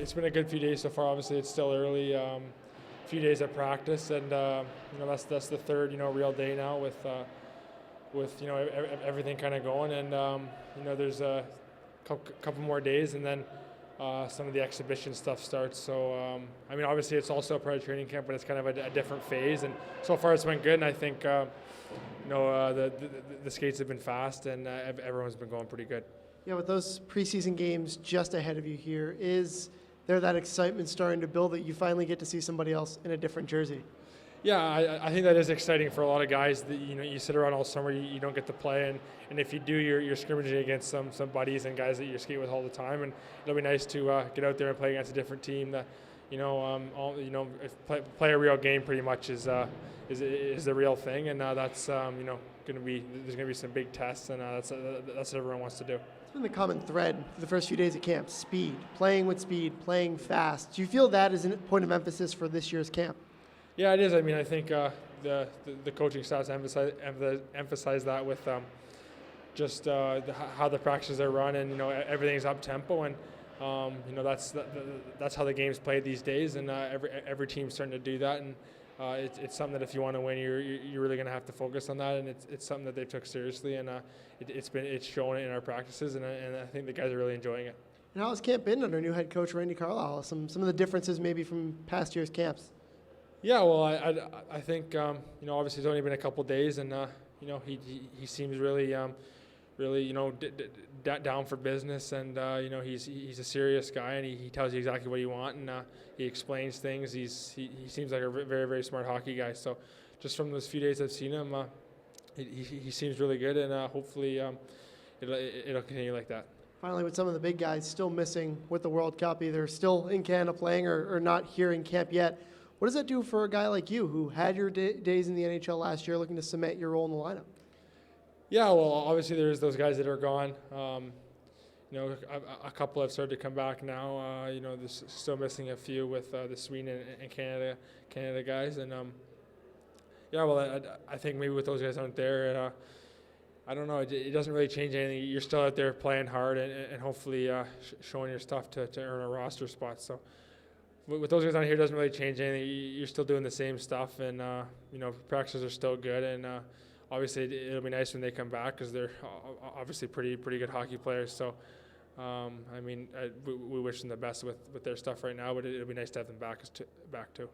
it's been a good few days so far. Obviously, it's still early. Few days of practice, and that's the third real day now with everything kind of going, and there's a couple more days, and then some of the exhibition stuff starts. So obviously it's also a part of training camp, but it's kind of a different phase. And so far it's went good, and I think the skates have been fast, and everyone's been going pretty good. Yeah, with those preseason games just ahead of you here, is there that excitement starting to build that you finally get to see somebody else in a different jersey? Yeah, I think that is exciting for a lot of guys. That you sit around all summer, you don't get to play, and if you do, you're scrimmaging against some buddies and guys that you skate with all the time, and it'll be nice to get out there and play against a different team. That play a real game pretty much is the real thing, and that's there's gonna be some big tests, and that's what everyone wants to do. It's been the common thread for the first few days of camp: speed, playing fast. Do you feel that is a point of emphasis for this year's camp? Yeah, it is. I think the coaching staffs emphasize that with just how the practices are run, and everything's up tempo, and that's how the game's played these days, and every team's starting to do that, and it's something that if you want to win, you're really going to have to focus on that, and it's something that they took seriously, and it's shown in our practices, and I think the guys are really enjoying it. And how has camp been under new head coach Randy Carlyle? Some of the differences maybe from past year's camps. Yeah, well, I think obviously it's only been a couple days, and he seems really down for business, and he's a serious guy, and he tells you exactly what you want, and he explains things. He seems like a very, very smart hockey guy. So just from those few days I've seen him, he seems really good, and hopefully it'll continue like that. Finally, with some of the big guys still missing with the World Cup, either still in Canada playing or not here in camp yet, what does that do for a guy like you who had your days in the NHL last year looking to cement your role in the lineup? Yeah, well, obviously there's those guys that are gone. A couple have started to come back now. There's still missing a few with the Sweden and Canada guys. And I think maybe with those guys aren't there, I don't know. It doesn't really change anything. You're still out there playing hard and hopefully showing your stuff to earn a roster spot. So with those guys on here, it doesn't really change anything. You're still doing the same stuff, and practices are still good, and obviously it'll be nice when they come back because they're obviously pretty good hockey players. So we wish them the best with their stuff right now, but it'll be nice to have them back too.